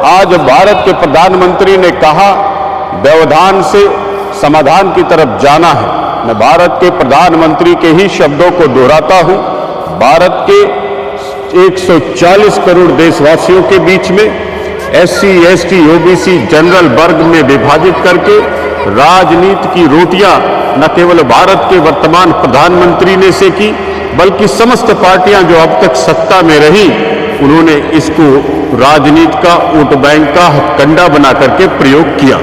आज भारत के प्रधानमंत्री ने कहा व्यवधान से समाधान की तरफ जाना है। मैं भारत के प्रधानमंत्री के ही शब्दों को दोहराता हूं। भारत के 140 करोड़ देशवासियों के बीच में SC, ST, OBC जनरल वर्ग में विभाजित करके राजनीति की रोटियां न केवल भारत के वर्तमान प्रधानमंत्री ने सेकी, बल्कि समस्त पार्टियां जो अब तक सत्ता में रही, उन्होंने इसको राजनीति का वोट बैंक का हथकंडा बना करके प्रयोग किया।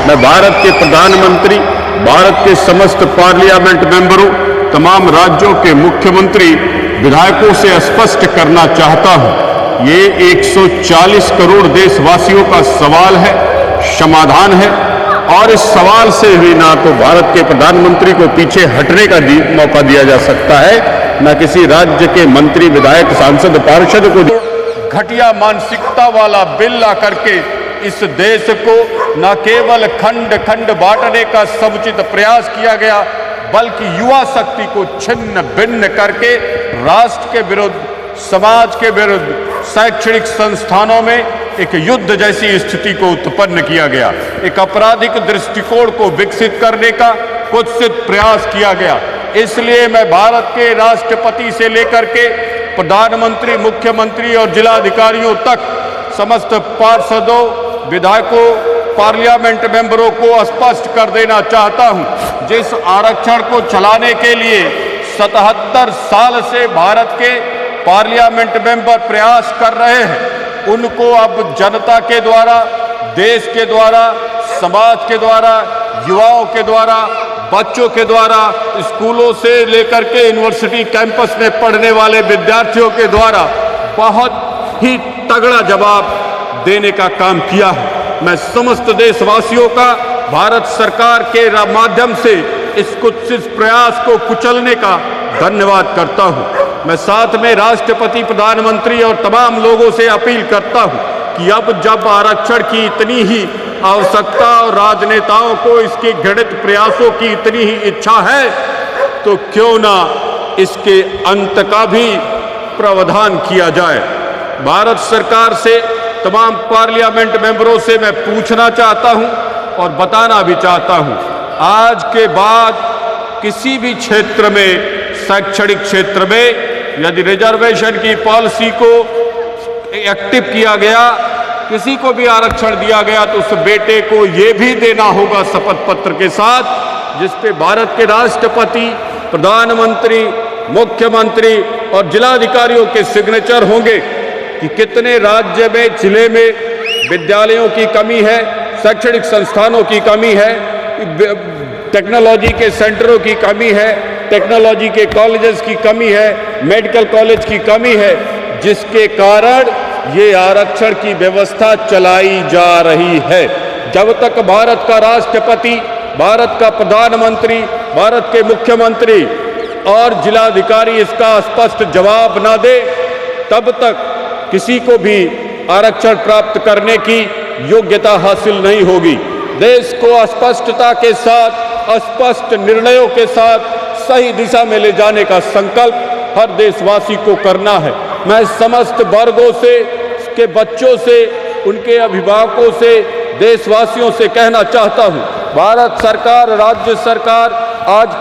मैं भारत के प्रधानमंत्री, भारत के समस्त पार्लियामेंट मेंबरों, तमाम राज्यों के मुख्यमंत्री, विधायकों से स्पष्ट करना चाहता हूं, ये 140 करोड़ देशवासियों का सवाल है, समाधान है, और इस सवाल से भी ना तो भारत के प्रधानमंत्री को पीछे हटने का मौका दिया जा सकता है, न किसी राज्य के मंत्री, विधायक, सांसद, पार्षद को। घटिया मानसिकता वाला बिल ला करके इस देश को न केवल खंड खंड बांटने का समुचित प्रयास किया गया, बल्कि युवा शक्ति को छिन्न भिन्न करके राष्ट्र के विरुद्ध, समाज के विरुद्ध, शैक्षणिक संस्थानों में एक युद्ध जैसी स्थिति को उत्पन्न किया गया। एक आपराधिक दृष्टिकोण को विकसित करने का कुत्सित प्रयास किया गया। इसलिए मैं भारत के राष्ट्रपति से लेकर के प्रधानमंत्री, मुख्यमंत्री और जिलाधिकारियों तक समस्त पार्षदों, विधायकों, पार्लियामेंट मेंबरों को स्पष्ट कर देना चाहता हूं, जिस आरक्षण को चलाने के लिए 77 साल से भारत के पार्लियामेंट मेंबर प्रयास कर रहे हैं, उनको अब जनता के द्वारा, देश के द्वारा, समाज के द्वारा, युवाओं के द्वारा, बच्चों के द्वारा, स्कूलों से लेकर के यूनिवर्सिटी कैंपस में पढ़ने वाले विद्यार्थियों के द्वारा बहुत ही तगड़ा जवाब देने का काम किया है। मैं समस्त देशवासियों का भारत सरकार के माध्यम से इस कुत्सित प्रयास को कुचलने का धन्यवाद करता हूं। मैं साथ में राष्ट्रपति, प्रधानमंत्री और तमाम लोगों से अपील करता हूं कि अब जब आरक्षण की इतनी ही आवश्यकता और राजनेताओं को इसके घृणित प्रयासों की इतनी ही इच्छा है, तो क्यों ना इसके अंत का भी प्रावधान किया जाए। भारत सरकार से, तमाम पार्लियामेंट मेंबरों से मैं पूछना चाहता हूं और बताना भी चाहता हूं, आज के बाद किसी भी क्षेत्र में, शैक्षणिक क्षेत्र में यदि रिजर्वेशन की पॉलिसी को एक्टिव किया गया, किसी को भी आरक्षण दिया गया, तो उस बेटे को यह भी देना होगा शपथ पत्र के साथ, जिस पे भारत के राष्ट्रपति, प्रधानमंत्री, मुख्यमंत्री और जिलाधिकारियों के सिग्नेचर होंगे कि कितने राज्य में, जिले में विद्यालयों की कमी है, शैक्षणिक संस्थानों की कमी है, टेक्नोलॉजी के सेंटरों की कमी है, टेक्नोलॉजी के कॉलेजेस की कमी है, मेडिकल कॉलेज की कमी है, जिसके कारण ये आरक्षण की व्यवस्था चलाई जा रही है। जब तक भारत का राष्ट्रपति, भारत का प्रधानमंत्री, भारत के मुख्यमंत्री और जिलाधिकारी इसका स्पष्ट जवाब न दे, तब तक किसी को भी आरक्षण प्राप्त करने की योग्यता हासिल नहीं होगी। देश को स्पष्टता के साथ, स्पष्ट निर्णयों के साथ सही दिशा में ले जाने का संकल्प हर देशवासी को करना है। मैं समस्त वर्गों से, के बच्चों से, उनके अभिभावकों से, देशवासियों से कहना चाहता हूं, भारत सरकार, राज्य सरकार आज